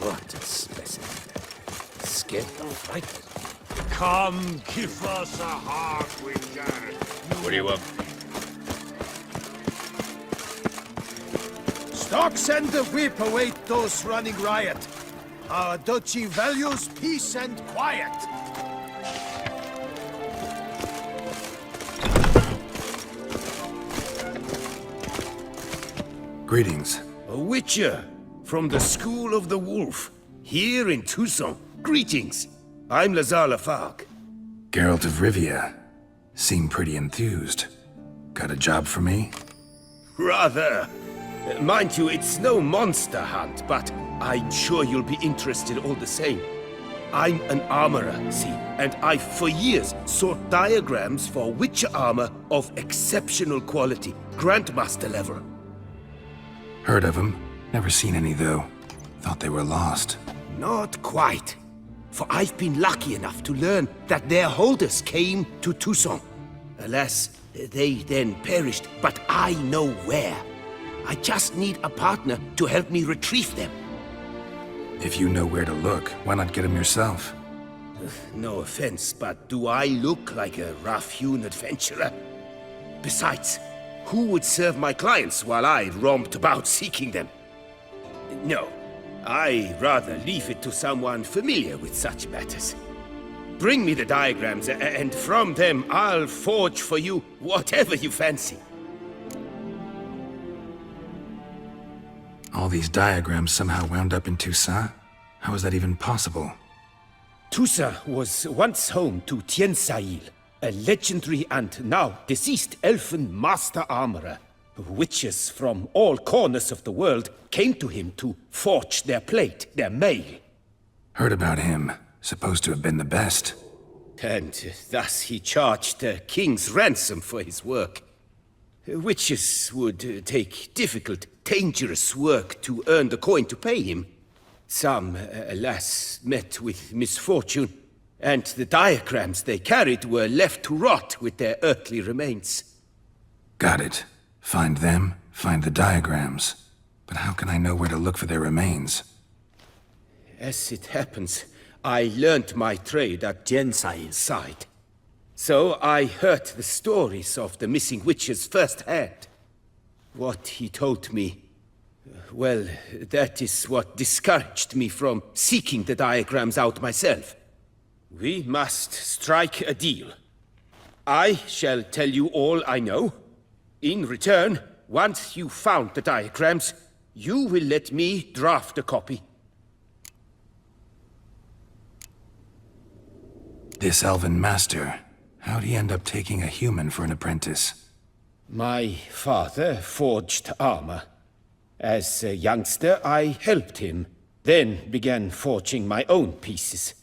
What a specimen. Scared or frightened? Come, give us a heart, Witcher. What do you want? Stocks and the whip await those running riot. Our duchy values peace and quiet. Greetings. A Witcher from the School of the Wolf, here in Tucson. Greetings. I'm Lazar Lafargue. Geralt of Rivia. Seem pretty enthused. Got a job for me? Rather. Mind you, it's no monster hunt, but I'm sure you'll be interested all the same. I'm an armorer, see, and I've for years sought diagrams for Witcher armor of exceptional quality, Grandmaster level. Heard of them. Never seen any, though. Thought they were lost. Not quite. For I've been lucky enough to learn that their holders came to Tucson. Alas, they then perished, but I know where. I just need a partner to help me retrieve them. If you know where to look, why not get them yourself? No offense, but do I look like a rough-hewn adventurer? Besides, who would serve my clients while I romped about seeking them? No, I rather leave it to someone familiar with such matters. Bring me the diagrams, and from them I'll forge for you whatever you fancy. All these diagrams somehow wound up in Toussaint? How is that even possible? Toussaint was once home to Tiensail, a legendary and now deceased elfin master armorer. Witches from all corners of the world came to him to forge their plate, their mail. Heard about him. Supposed to have been the best. And thus he charged a king's ransom for his work. Witches would take difficult, dangerous work to earn the coin to pay him. Some, alas, met with misfortune, and the diagrams they carried were left to rot with their earthly remains. Got it. Find them, find the diagrams. But how can I know where to look for their remains? As it happens, I learned my trade at Jensail's side. So I heard the stories of the missing witches firsthand. What he told me, well, that is what discouraged me from seeking the diagrams out myself. We must strike a deal. I shall tell you all I know. In return, once you've found the diagrams, you will let me draft a copy. This elven master, how'd he end up taking a human for an apprentice? My father forged armor. As a youngster, I helped him, then began forging my own pieces.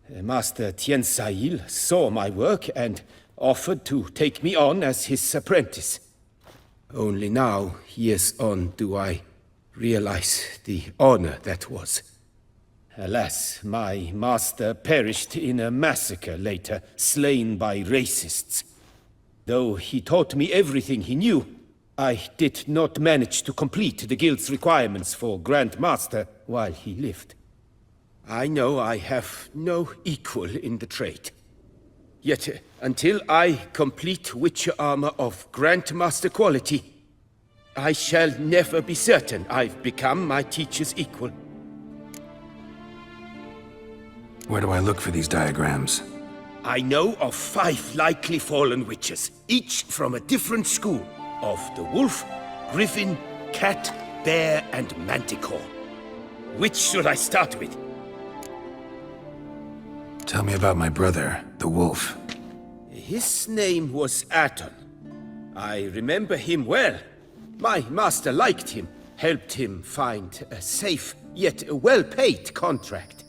Master Tiensail saw my work and offered to take me on as his apprentice. Only now, years on, do I realize the honor that was. Alas, my master perished in a massacre later, slain by racists. Though he taught me everything he knew, I did not manage to complete the guild's requirements for Grand Master while he lived. I know I have no equal in the trade. Yet, until I complete Witcher armor of Grandmaster quality, I shall never be certain I've become my teacher's equal. Where do I look for these diagrams? I know of 5 likely fallen witches, each from a different school of the wolf, griffin, cat, bear, and manticore. Which should I start with? Tell me about my brother, the wolf. His name was Aton. I remember him well. My master liked him, helped him find a safe, yet well-paid contract.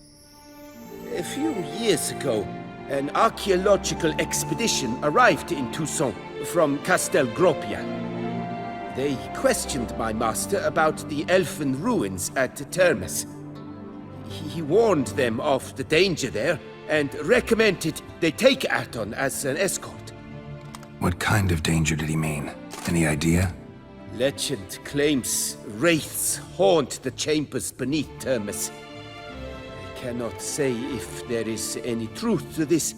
A few years ago, an archaeological expedition arrived in Tucson from Castel Gropia. They questioned my master about the elfin ruins at Termes. He warned them of the danger there and recommended they take Aton as an escort. What kind of danger did he mean? Any idea? Legend claims wraiths haunt the chambers beneath Termes. cannot say if there is any truth to this,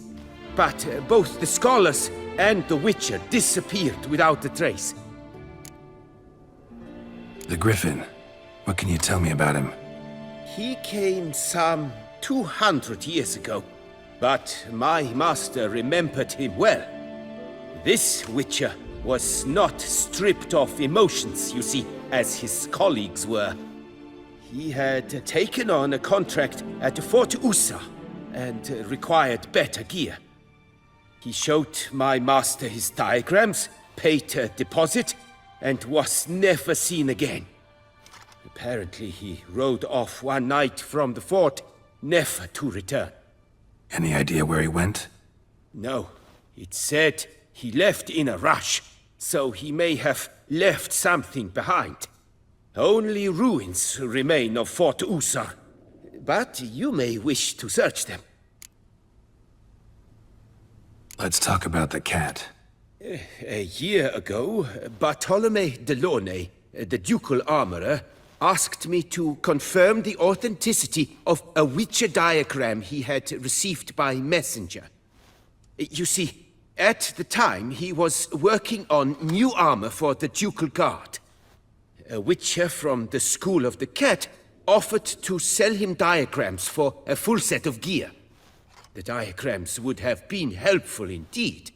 but both the scholars and the Witcher disappeared without a trace. The Griffin. What can you tell me about him? He came some 200 years ago, but my master remembered him well. This Witcher was not stripped of emotions, you see, as his colleagues were. He had taken on a contract at Fort Usa and required better gear. He showed my master his diagrams, paid a deposit, and was never seen again. Apparently he rode off one night from the fort, never to return. Any idea where he went? No, it said he left in a rush, so he may have left something behind. Only ruins remain of Fort Usar, but you may wish to search them. Let's talk about the cat. A year ago, Bartolome Delaunay, the ducal armorer, asked me to confirm the authenticity of a Witcher diagram he had received by messenger. You see, at the time he was working on new armor for the ducal guard. A Witcher from the School of the Cat offered to sell him diagrams for a full set of gear. The diagrams would have been helpful indeed.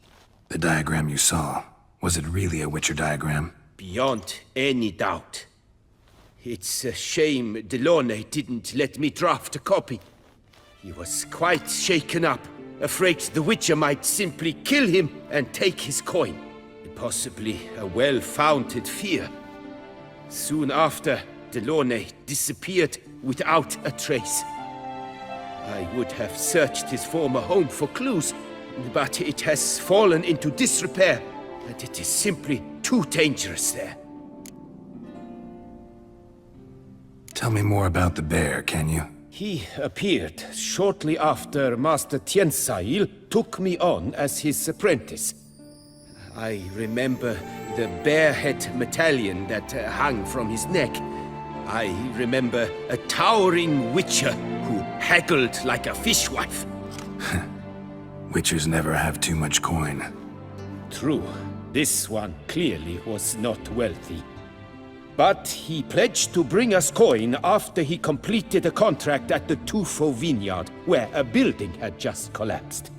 The diagram you saw, was it really a Witcher diagram? Beyond any doubt. It's a shame Delaunay didn't let me draft a copy. He was quite shaken up, afraid the Witcher might simply kill him and take his coin. Possibly a well-founded fear. Soon after, Delaunay disappeared without a trace. I would have searched his former home for clues, but it has fallen into disrepair, and it is simply too dangerous there. Tell me more about the bear, can you? He appeared shortly after Master Tiensail took me on as his apprentice. I remember the bear-head medallion that hung from his neck. I remember a towering Witcher who haggled like a fishwife. Witchers never have too much coin. True, this one clearly was not wealthy. But he pledged to bring us coin after he completed a contract at the Tufo vineyard, where a building had just collapsed.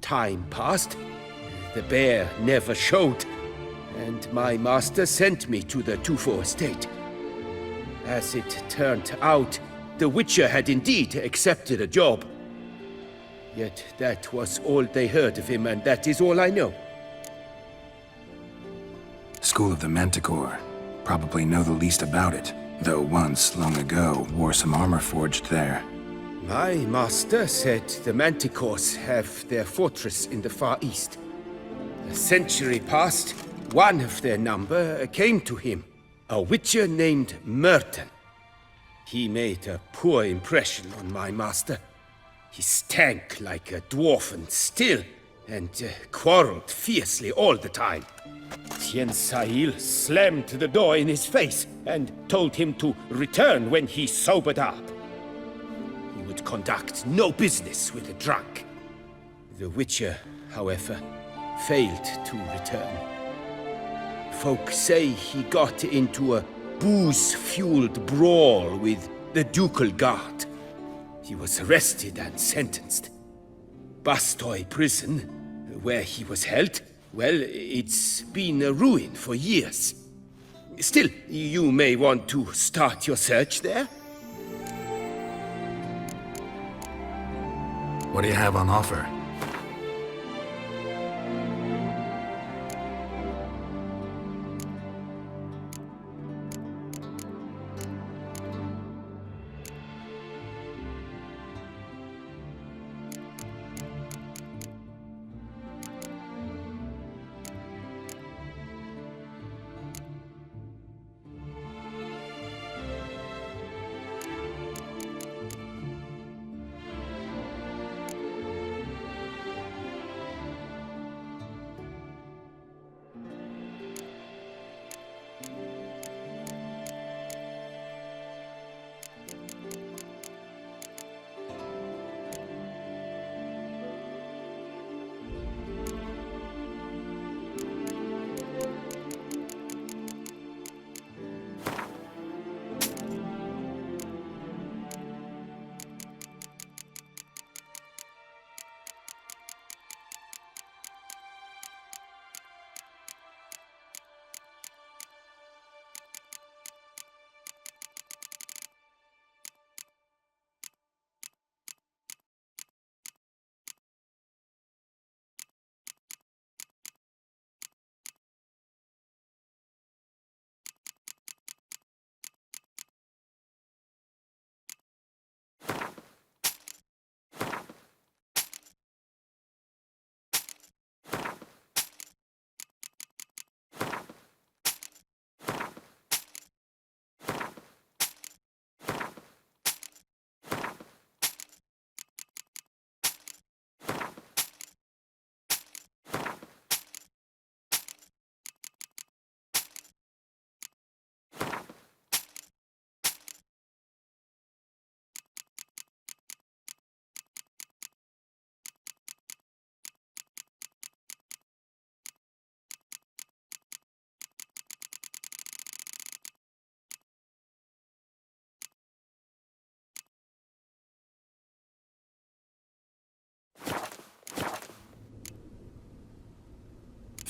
Time passed, the bear never showed, and my master sent me to the Tufo estate. As it turned out, the Witcher had indeed accepted a job. Yet that was all they heard of him, and that is all I know. School of the Manticore. Probably know the least about it, though once, long ago, wore some armor forged there. My master said the Manticores have their fortress in the Far East. A century passed, one of their number came to him, a Witcher named Merton. He made a poor impression on my master. He stank like a dwarfen still, and quarreled fiercely all the time. Tiensail slammed the door in his face and told him to return when he sobered up. He would conduct no business with a drunk. The Witcher, however, failed to return. Folk say he got into a booze-fueled brawl with the ducal guard. He was arrested and sentenced. Bastoy prison, where he was held, well, it's been a ruin for years. Still, you may want to start your search there. What do you have on offer?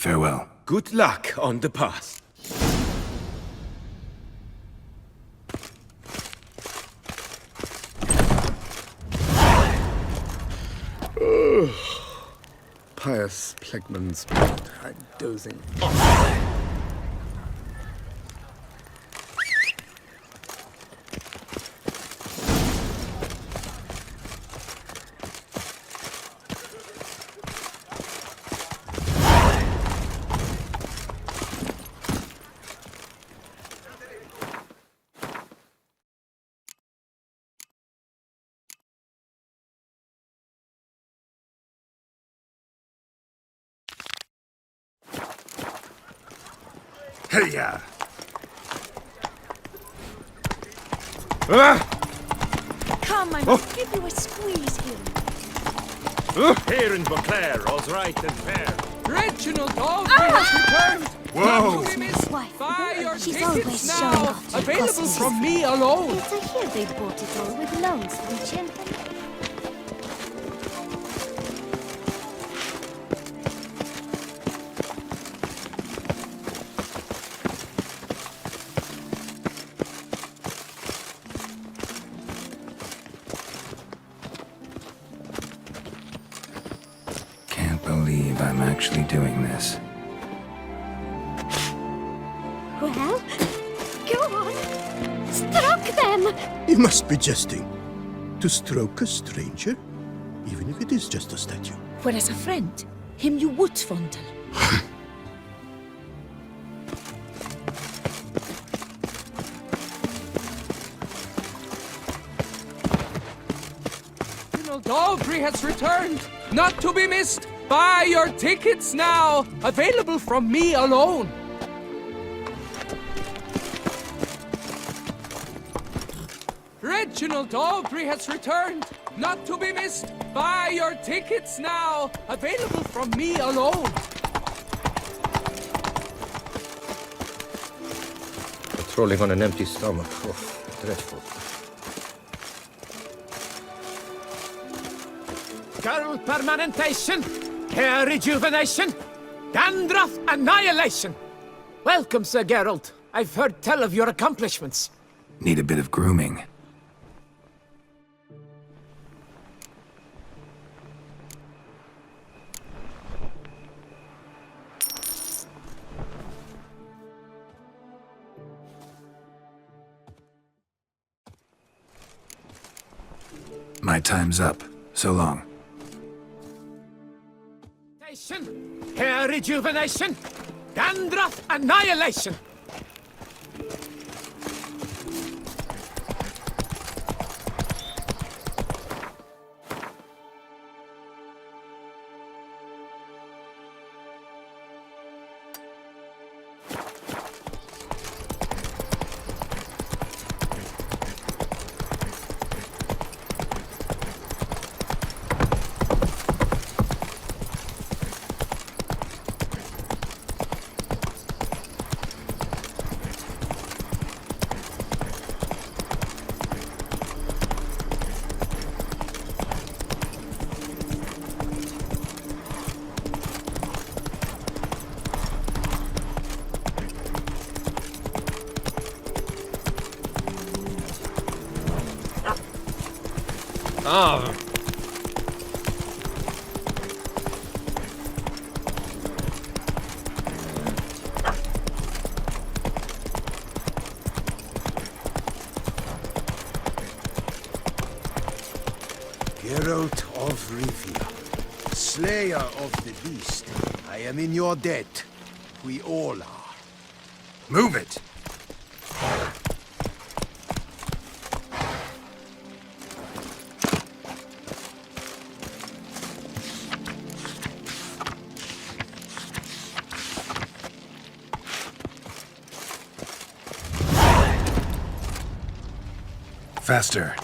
Farewell. Good luck on the path. Pious Plegman's. I'm dozing. Hey-ya! Come, I must give you a squeeze here. Here in Beauclair, all's right and fair. Reginald Daltrey has returned! Whoa! His wife. Buy your She's tickets always now! showing off to Available customers. from me alone! Yes, I hear they bought it all with loans from Champion. Can't believe I'm actually doing this. Well, go on. Stroke them! You must be jesting. To stroke a stranger? Even if it is just a statue. Whereas a friend, him you would fondle. Reginald Daltrey has returned! Not to be missed! Buy your tickets now! Available from me alone! Reginald Daltrey has returned! Not to be missed! Buy your tickets now! Available from me alone! Patrolling on an empty stomach. Oh, dreadful. Girl permanentation, hair rejuvenation, dandruff annihilation. Welcome, Sir Geralt. I've heard tell of your accomplishments. Need a bit of grooming. My time's up. So long. Hair rejuvenation, dandruff annihilation. Geralt of Rivia, Slayer of the Beast. I am in your debt. We all are. Move it! Faster.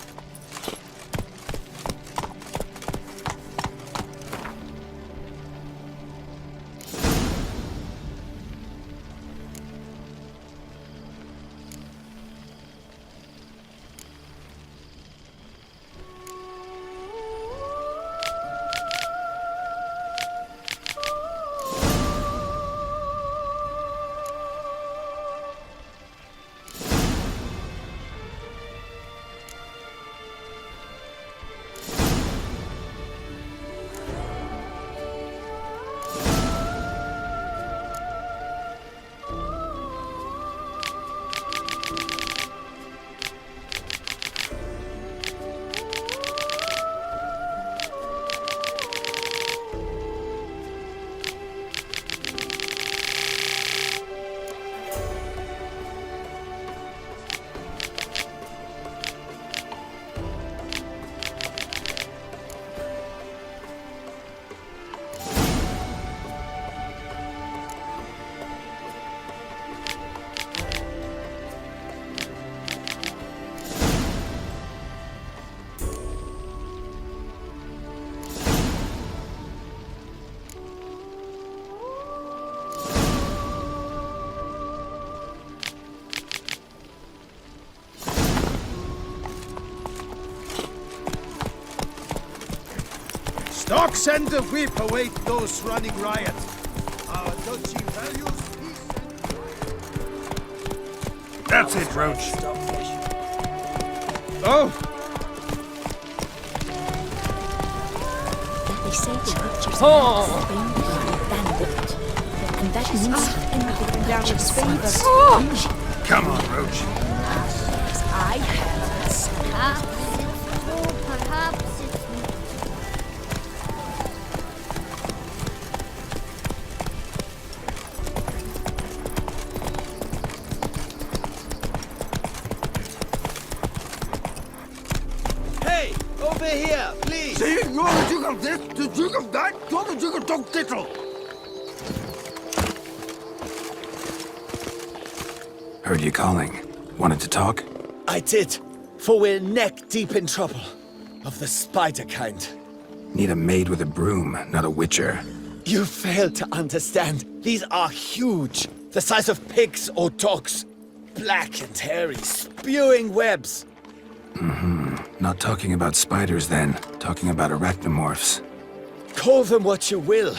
Dogs and the whip await those running riot. Our duchy values peace and... That's it, Roach. Oh! They say the witches Oh. bandit. And that means anything down in favor. Come on, Roach. I have. Perhaps it's true, perhaps it's Hey! Over here, please! See, you're the Duke of this, the Duke of that, you're the Duke of Dog Tittle. Heard you calling. Wanted to talk? I did, for we're neck deep in trouble. Of the spider kind. Need a maid with a broom, not a witcher. You fail to understand. These are huge. The size of pigs or dogs. Black and hairy, spewing webs. Not talking about spiders then. Talking about arachnomorphs. Call them what you will.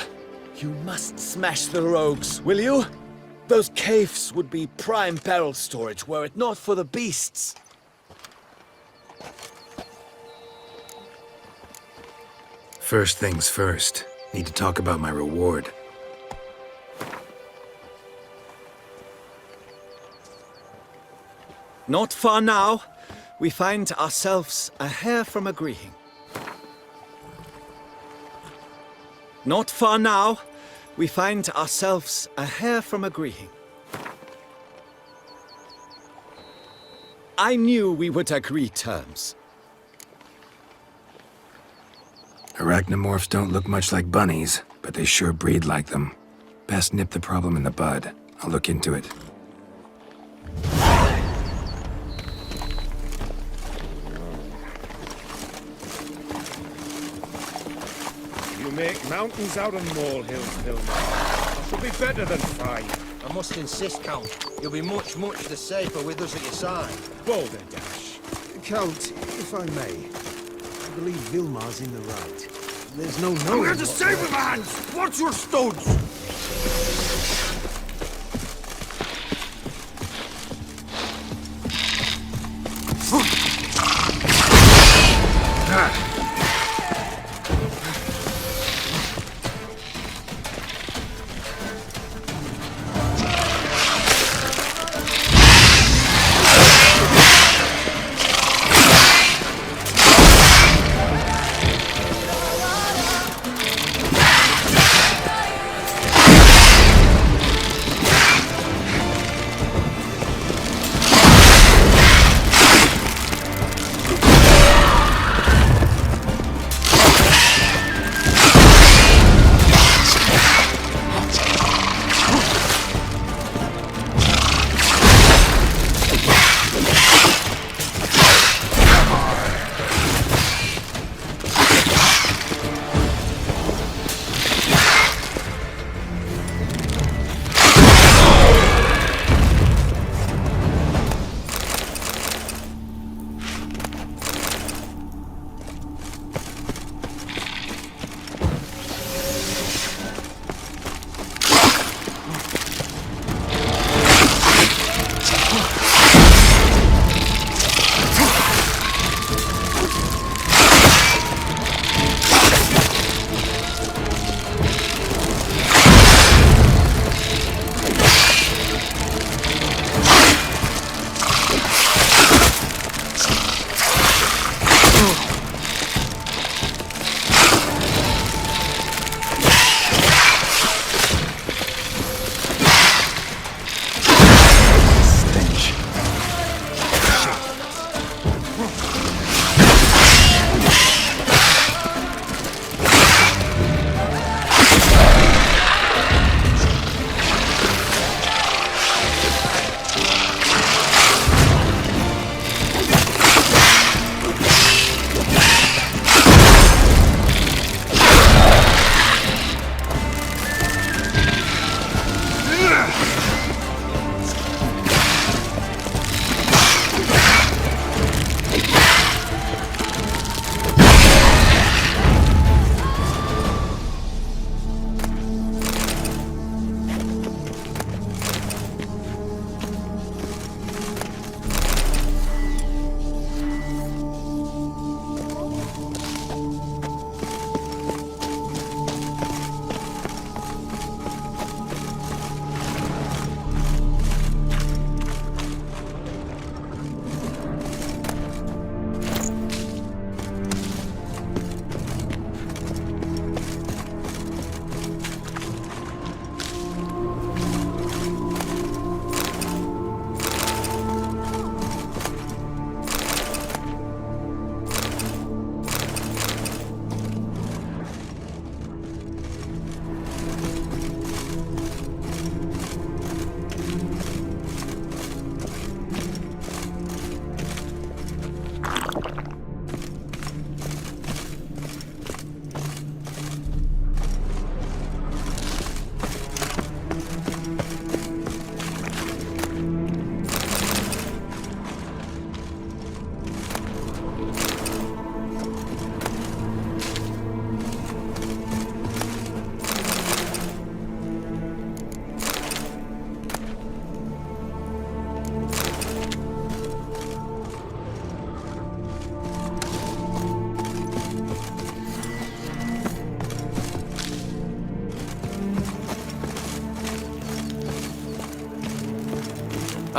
You must smash the rogues, will you? Those caves would be prime barrel storage were it not for the beasts. First things first. Need to talk about my reward. Not far now, we find ourselves a hair from agreeing. Not far now, we find ourselves a hair from agreeing. I knew we would agree terms. Arachnomorphs don't look much like bunnies, but they sure breed like them. Best nip the problem in the bud. I'll look into it. You make mountains out of molehills, Vilma. That should be better than 5. I must insist, Count. You'll be much, much the safer with us at your side. Balderdash. Count, if I may, I believe Vilmar's in the right. There's no I'm knowing here to what- save him, Hans! Watch your stones!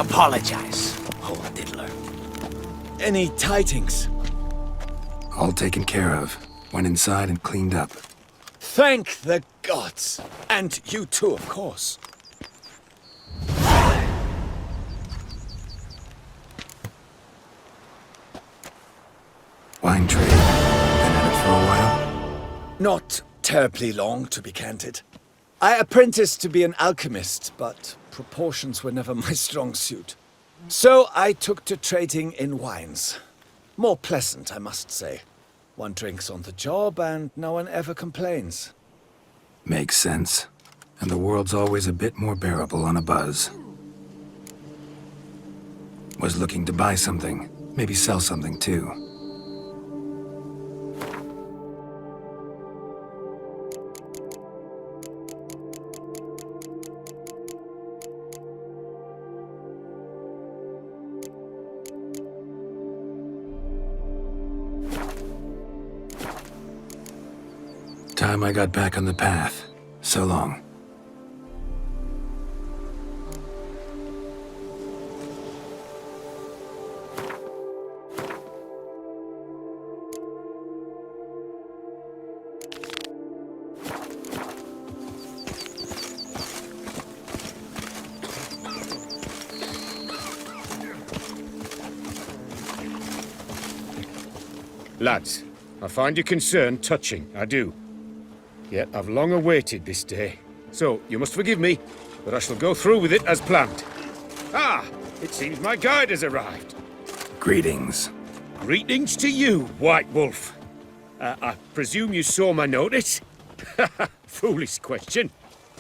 Apologize, old diddler. Any tidings? All taken care of. Went inside and cleaned up. Thank the gods. And you too, of course. Wine trade. Been at it for a while? Not terribly long, to be candid. I apprenticed to be an alchemist, but proportions were never my strong suit. So I took to trading in wines. More pleasant, I must say. One drinks on the job and no one ever complains. Makes sense. And the world's always a bit more bearable on a buzz. Was looking to buy something. Maybe sell something too. Time I got back on the path. So long. Lads, I find your concern touching, I do. Yet I've long awaited this day. So, you must forgive me, but I shall go through with it as planned. Ah! It seems my guide has arrived. Greetings. Greetings to you, White Wolf. I presume you saw my notice? Foolish question.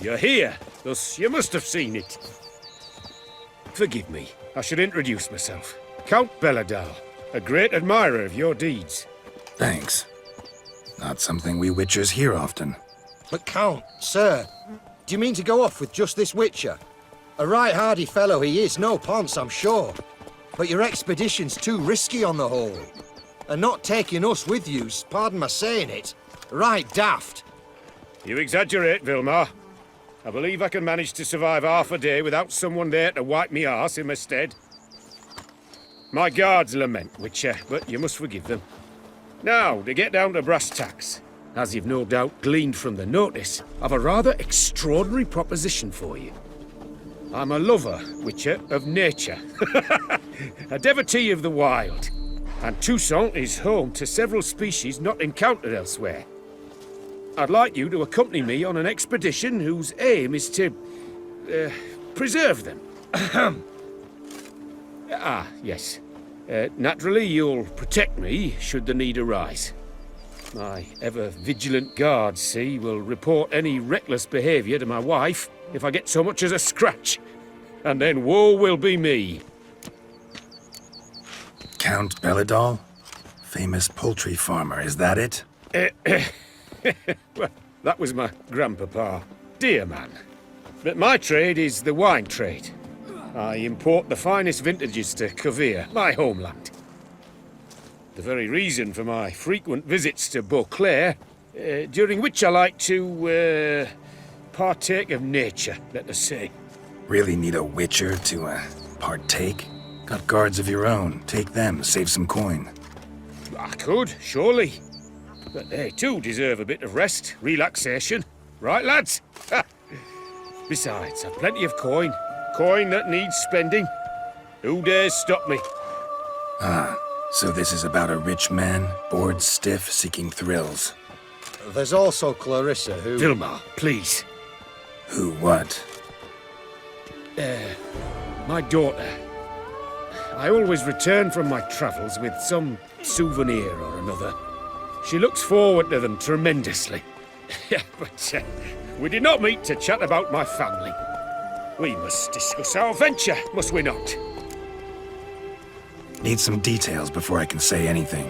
You're here, thus you must have seen it. Forgive me, I should introduce myself. Count Belladal, a great admirer of your deeds. Thanks. Not something we Witchers hear often. But Count, sir, do you mean to go off with just this Witcher? A right hardy fellow he is, no ponce, I'm sure. But your expedition's too risky on the whole. And not taking us with you's, pardon my saying it, right daft. You exaggerate, Vilmar. I believe I can manage to survive half a day without someone there to wipe me arse in my stead. My guards lament, Witcher, but you must forgive them. Now, to get down to brass tacks, as you've no doubt gleaned from the notice, I've a rather extraordinary proposition for you. I'm a lover, Witcher, of nature. A devotee of the wild. And Toussaint is home to several species not encountered elsewhere. I'd like you to accompany me on an expedition whose aim is to preserve them. Ah, yes. Naturally, you'll protect me should the need arise. My ever-vigilant guards, see, will report any reckless behavior to my wife if I get so much as a scratch. And then woe will be me. Count Belladal? Famous poultry farmer, is that it? Well, that was my grandpapa. Dear man. But my trade is the wine trade. I import the finest vintages to Cavir, my homeland. The very reason for my frequent visits to Beauclair, during which I like to, partake of nature, let us say. Really need a Witcher to, partake? Got guards of your own. Take them, save some coin. I could, surely. But they too deserve a bit of rest, relaxation. Right, lads? Besides, I've plenty of coin. Coin that needs spending. Who dares stop me? Ah, so this is about a rich man, bored stiff, seeking thrills. There's also Clarissa, who... Vilmar, please. Who what? My daughter. I always return from my travels with some souvenir or another. She looks forward to them tremendously. But we did not meet to chat about my family. We must discuss our venture, must we not? Need some details before I can say anything.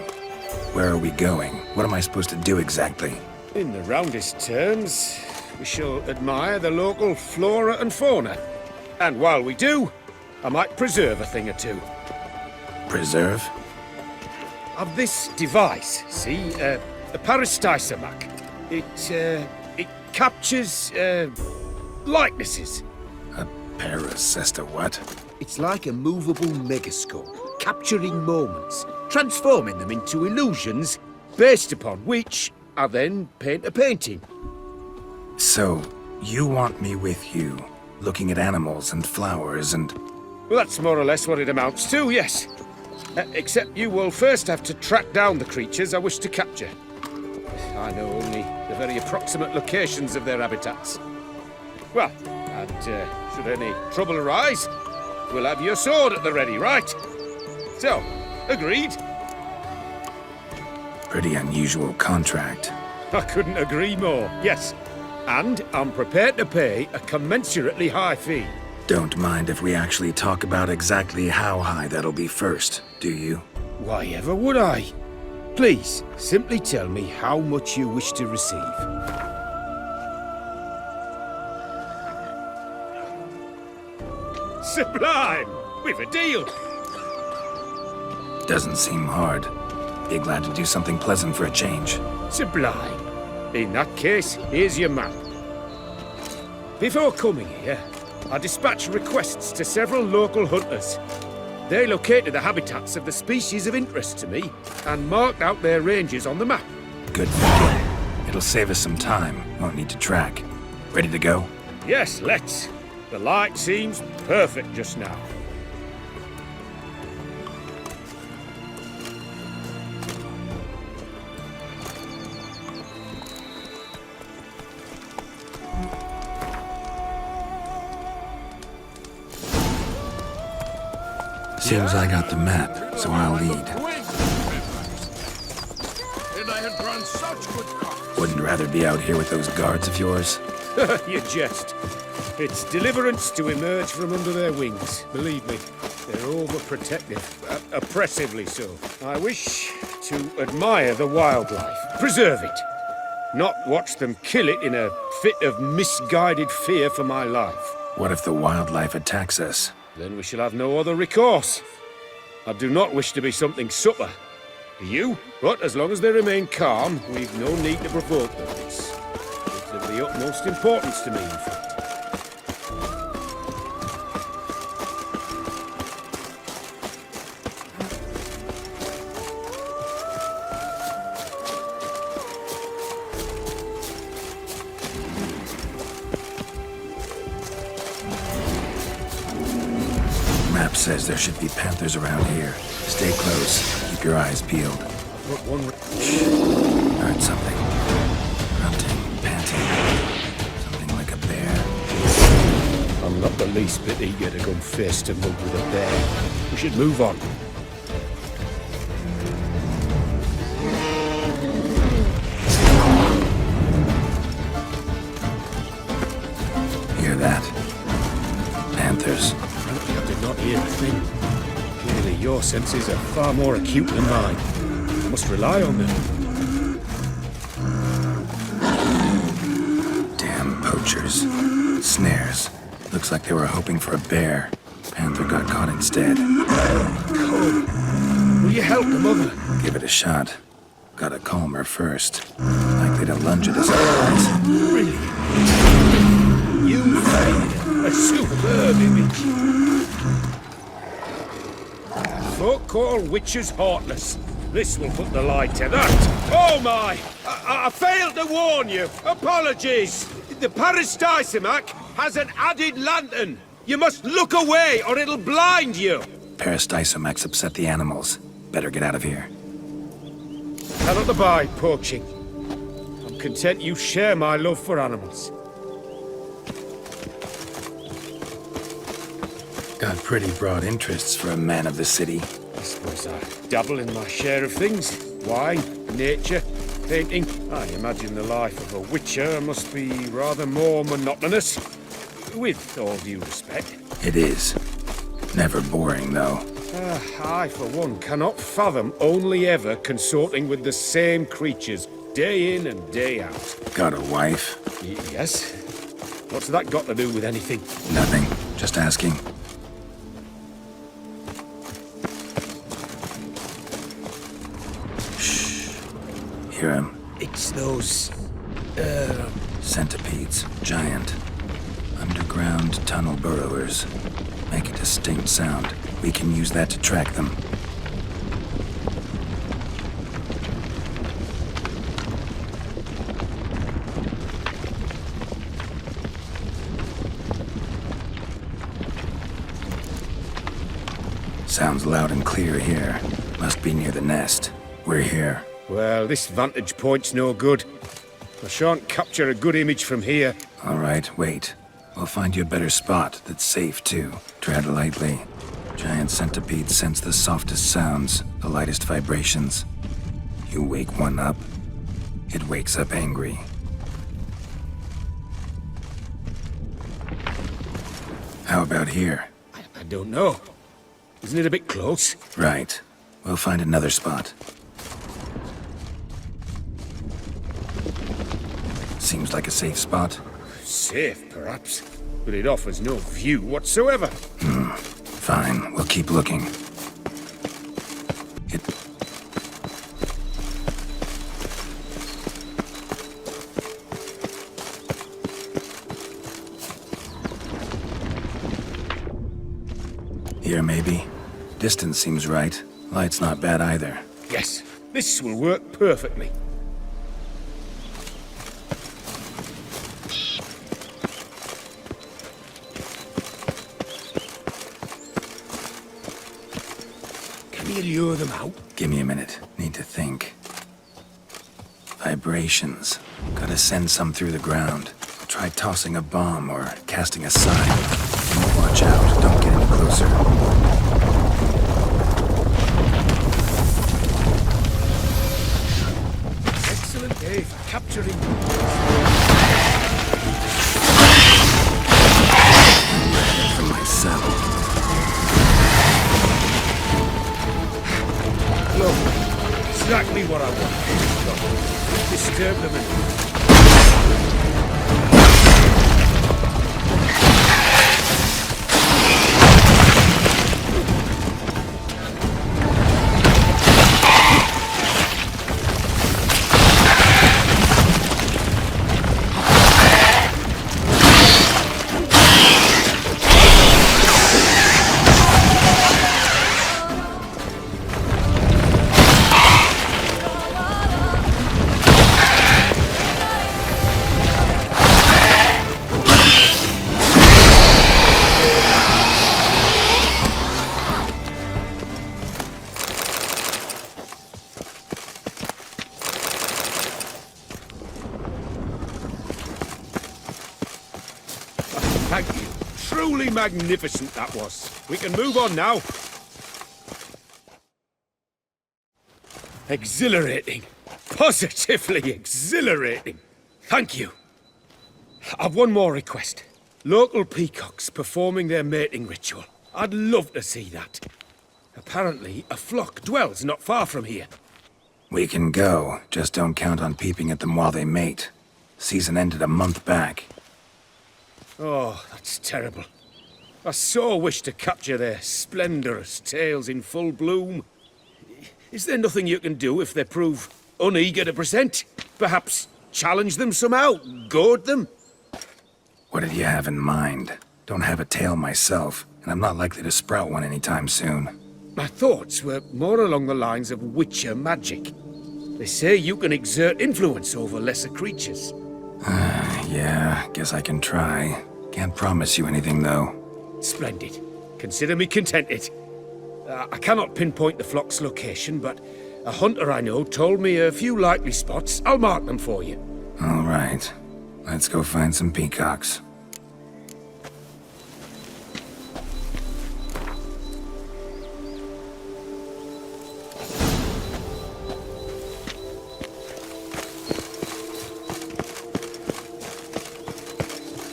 Where are we going? What am I supposed to do exactly? In the roundest terms, we shall admire the local flora and fauna. And while we do, I might preserve a thing or two. Preserve? Of this device, see, a parastisomac. It captures, likenesses. A paracesta what? It's like a movable megascope, capturing moments, transforming them into illusions, based upon which I then paint a painting. So, you want me with you, looking at animals and flowers and... Well, that's more or less what it amounts to, yes. Except you will first have to track down the creatures I wish to capture. I know only the very approximate locations of their habitats. Well, and should any trouble arise, we'll have your sword at the ready, right? So, agreed? Pretty unusual contract. I couldn't agree more, yes. And I'm prepared to pay a commensurately high fee. Don't mind if we actually talk about exactly how high that'll be first, do you? Why ever would I? Please, simply tell me how much you wish to receive. Sublime! We've a deal! Doesn't seem hard. Be glad to do something pleasant for a change. Sublime. In that case, here's your map. Before coming here, I dispatched requests to several local hunters. They located the habitats of the species of interest to me and marked out their ranges on the map. Good thinking. It'll save us some time. Won't need to track. Ready to go? Yes, let's. The light seems perfect just now. Seems I got the map, so I'll lead. And I had run such good cover. Wouldn't rather be out here with those guards of yours? You jest. It's deliverance to emerge from under their wings. Believe me, they're overprotective, oppressively so. I wish to admire the wildlife, preserve it, not watch them kill it in a fit of misguided fear for my life. What if the wildlife attacks us? Then we shall have no other recourse. I do not wish to be something supper. Do you? But as long as they remain calm, we've no need to provoke them. It's of the utmost importance to me, in fact. Map says there should be panthers around here. Stay close. Keep your eyes peeled. Heard something. Grunting, panting. Something like a bear. I'm not the least bit eager to come face to mug with a bear. We should move on. Hear that? Panthers. Frankly, I did not hear a thing. Clearly, your senses are far more acute than mine. I must rely on them. Damn poachers. Snares. Looks like they were hoping for a bear. Panther got caught instead. Come. Will you help the mother? Give it a shot. Gotta calm her first. Likely to lunge at us otherwise. Brilliant. You made a superb image. Folk call witches heartless. This will put the light to that. Oh my! I failed to warn you. Apologies. The Parastisimac has an added lantern. You must look away or it'll blind you. Parastisimacs upset the animals. Better get out of here. Cannot abide poaching. I'm content you share my love for animals. Got pretty broad interests for a man of the city. I suppose I dabble in my share of things. Wine, nature, painting. I imagine the life of a witcher must be rather more monotonous. With all due respect. It is. Never boring, though. I, for one, cannot fathom only ever consorting with the same creatures, day in and day out. Got a wife? Yes. What's that got to do with anything? Nothing. Just asking. Hear him. It's those... Centipedes. Giant. Underground tunnel burrowers. Make a distinct sound. We can use that to track them. Sounds loud and clear here. Must be near the nest. We're here. Well, this vantage point's no good. I shan't capture a good image from here. All right, wait. We'll find you a better spot that's safe, too. Tread lightly. Giant centipedes sense the softest sounds, the lightest vibrations. You wake one up, it wakes up angry. How about here? I don't know. Isn't it a bit close? Right. We'll find another spot. Seems like a safe spot. Safe, perhaps. But it offers no view whatsoever. Fine, we'll keep looking. Here, maybe. Distance seems right. Light's not bad either. Yes, this will work perfectly. Can you lure them out? Give me a minute. Need to think. Vibrations. Gotta send some through the ground. Try tossing a bomb or casting a sign. Watch out. Don't get any closer. Excellent day for capturing. For myself. Look, exactly what I want. Disturb them and... Thank you. Truly magnificent that was. We can move on now. Exhilarating. Positively exhilarating. Thank you. I've one more request. Local peacocks performing their mating ritual. I'd love to see that. Apparently, a flock dwells not far from here. We can go. Just don't count on peeping at them while they mate. Season ended a month back. Oh, that's terrible. I so wish to capture their splendorous tails in full bloom. Is there nothing you can do if they prove uneager to present? Perhaps challenge them somehow? Goad them? What did you have in mind? Don't have a tail myself, and I'm not likely to sprout one anytime soon. My thoughts were more along the lines of witcher magic. They say you can exert influence over lesser creatures. Yeah, guess I can try. Can't promise you anything, though. Splendid. Consider me contented. I cannot pinpoint the flock's location, but a hunter I know told me a few likely spots. I'll mark them for you. All right. Let's go find some peacocks.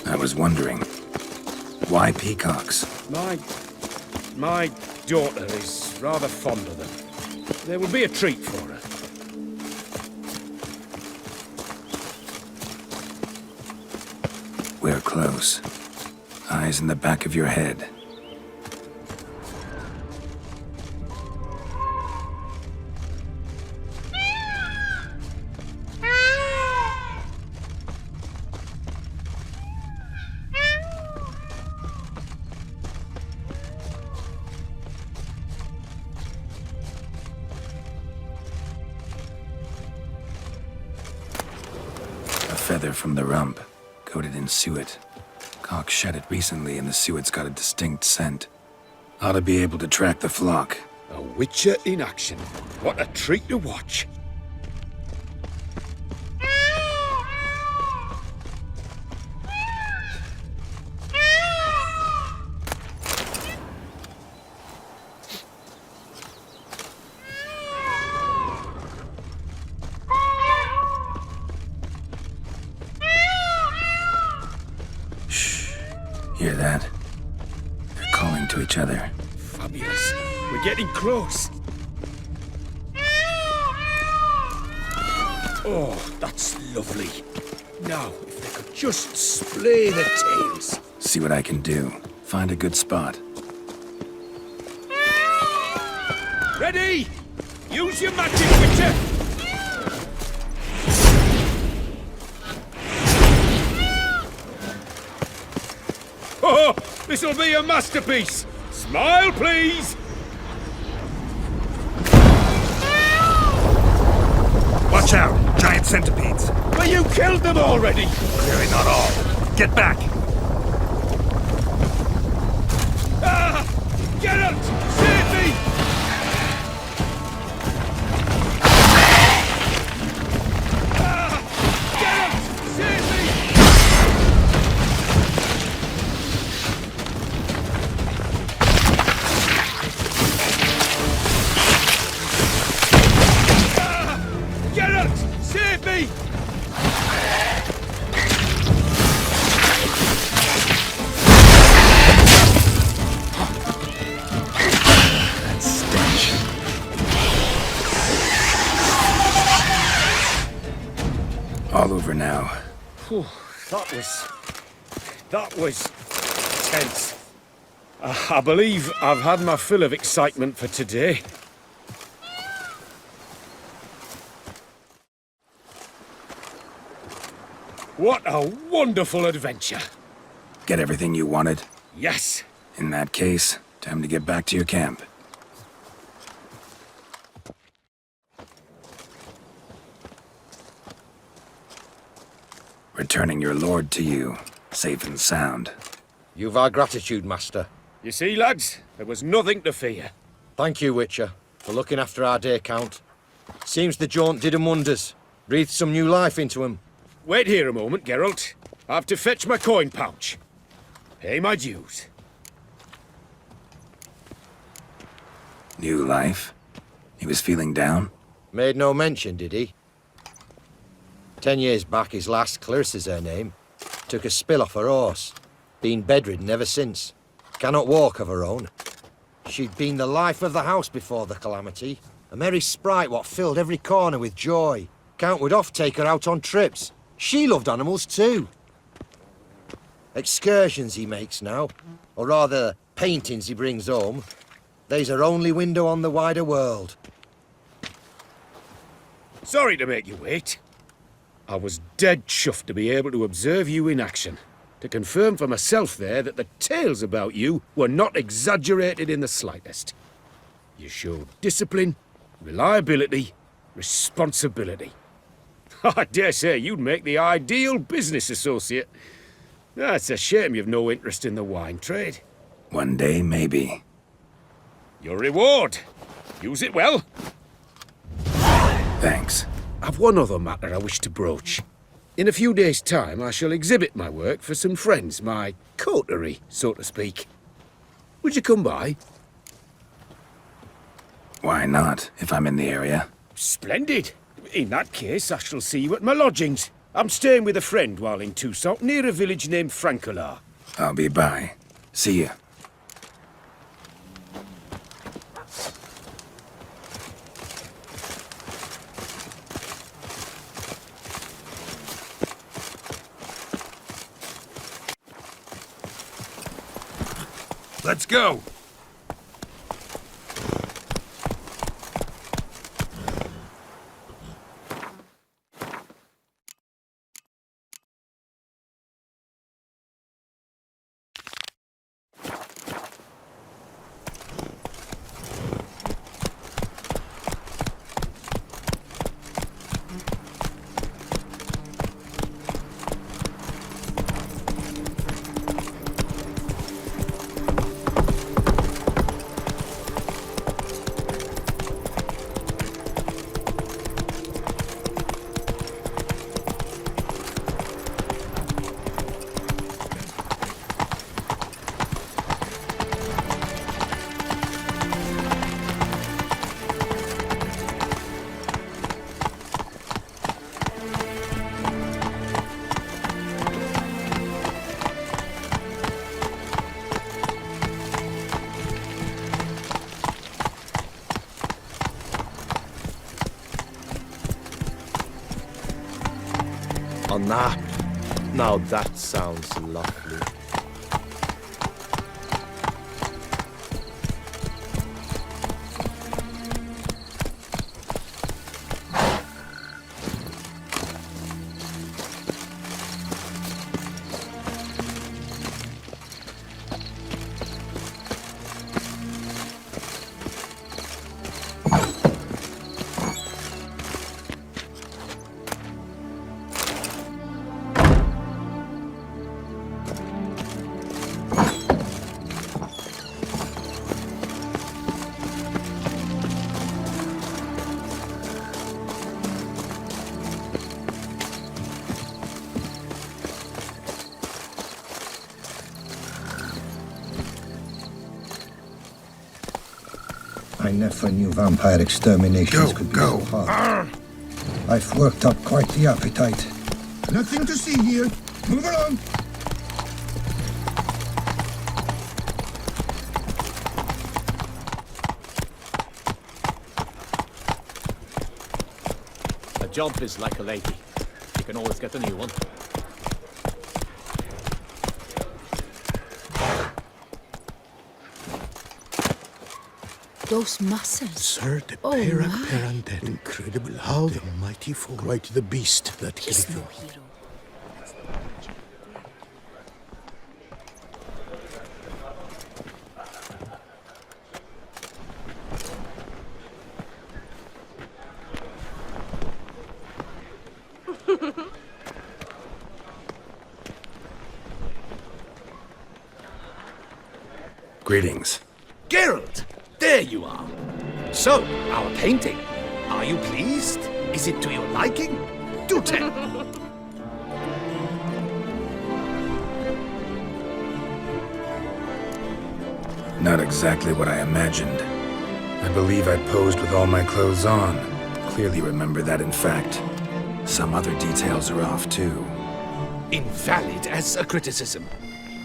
I was wondering, why peacocks? My daughter is rather fond of them. There will be a treat for her. We're close. Eyes in the back of your head. feather from the rump, coated in suet. Cock shed it recently and the suet's got a distinct scent. Ought to be able to track the flock. A witcher in action. What a treat to watch. Hear that? They're calling to each other. Fabulous. We're getting close. Oh, that's lovely. Now, if they could just splay the tails. See what I can do. Find a good spot. Ready? Use your magic, Witcher! Oh, this'll be a masterpiece! Smile, please! Watch out! Giant centipedes! Well, you killed them already! Clearly not all. Get back! Ah! Geralt! Save me! Ah! Geralt! Save me! Geralt! Save me! That stench. All over now. Whew, that was tense. I believe I've had my fill of excitement for today. What a wonderful adventure! Get everything you wanted? Yes! In that case, time to get back to your camp. Returning your lord to you, safe and sound. You've our gratitude, Master. You see, lads, there was nothing to fear. Thank you, Witcher, for looking after our day count. Seems the jaunt did 'em wonders. Breathed some new life into 'em. Wait here a moment, Geralt. I have to fetch my coin pouch. Pay my dues. New life? He was feeling down? Made no mention, did he? 10 years back, his lass, Clarissa's her name, took a spill off her horse. Been bedridden ever since. Cannot walk of her own. She'd been the life of the house before the calamity. A merry sprite what filled every corner with joy. Count would oft take her out on trips. She loved animals too. Excursions he makes now, or rather, paintings he brings home. They's her only window on the wider world. Sorry to make you wait. I was dead chuffed to be able to observe you in action. To confirm for myself there that the tales about you were not exaggerated in the slightest. You showed discipline, reliability, responsibility. I dare say you'd make the ideal business associate. It's a shame you've no interest in the wine trade. One day, maybe. Your reward. Use it well. Thanks. I've one other matter I wish to broach. In a few days' time, I shall exhibit my work for some friends, my coterie, so to speak. Would you come by? Why not, if I'm in the area? Splendid. In that case, I shall see you at my lodgings. I'm staying with a friend while in Toussaint, near a village named Francois. I'll be by. See ya. Let's go! Now that sounds lovely. I never knew vampire exterminations could be so hard. I've worked up quite the appetite. Nothing to see here. Move along. A job is like a lady. You can always get a new one. Those muscles. Sir, the Oh, Perak my. Perandet. Incredible how the mighty fall. Quite the beast that He's killed no him. hero. Greetings. Geralt! There you are. So, our painting. Are you pleased? Is it to your liking? Do tell. Not exactly what I imagined. I believe I posed with all my clothes on. Clearly remember that, in fact. Some other details are off, too. Invalid as a criticism.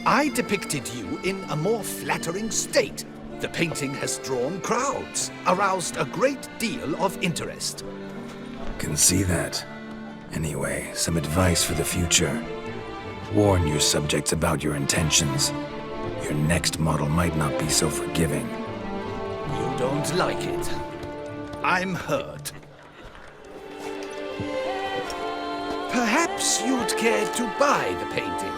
I depicted you in a more flattering state. The painting has drawn crowds, aroused a great deal of interest. Can see that. Anyway, some advice for the future. Warn your subjects about your intentions. Your next model might not be so forgiving. You don't like it. I'm hurt. Perhaps you'd care to buy the painting.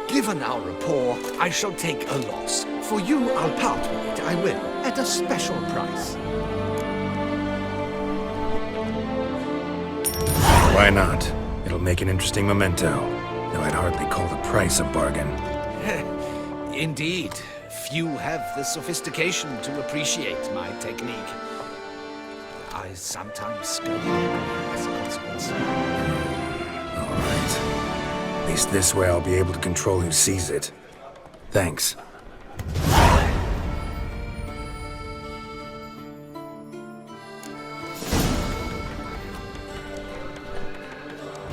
Given our rapport, I shall take a loss. For you, I'll part with it, I will, at a special price. Why not? It'll make an interesting memento, though I'd hardly call the price a bargain. Indeed. Few have the sophistication to appreciate my technique. I sometimes go as a consequence. All right. At least this way I'll be able to control who sees it. Thanks.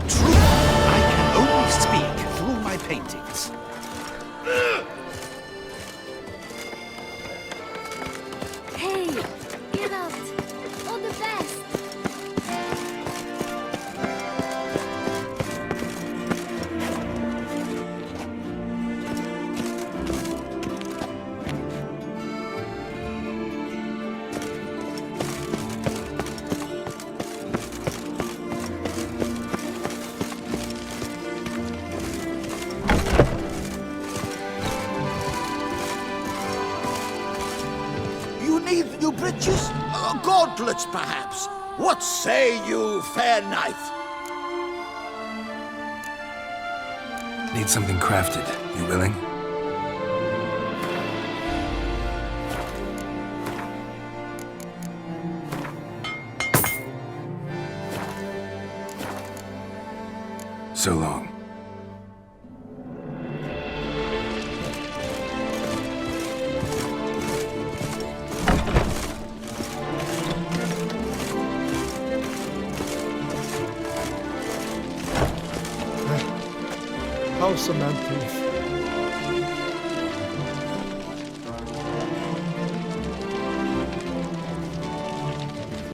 True, I can only speak through my paintings. Hey, Geralt! All the best! You need new breeches? Gauntlets, perhaps? What say you, fair knight? Need something crafted. You willing? So long. How's the man thief?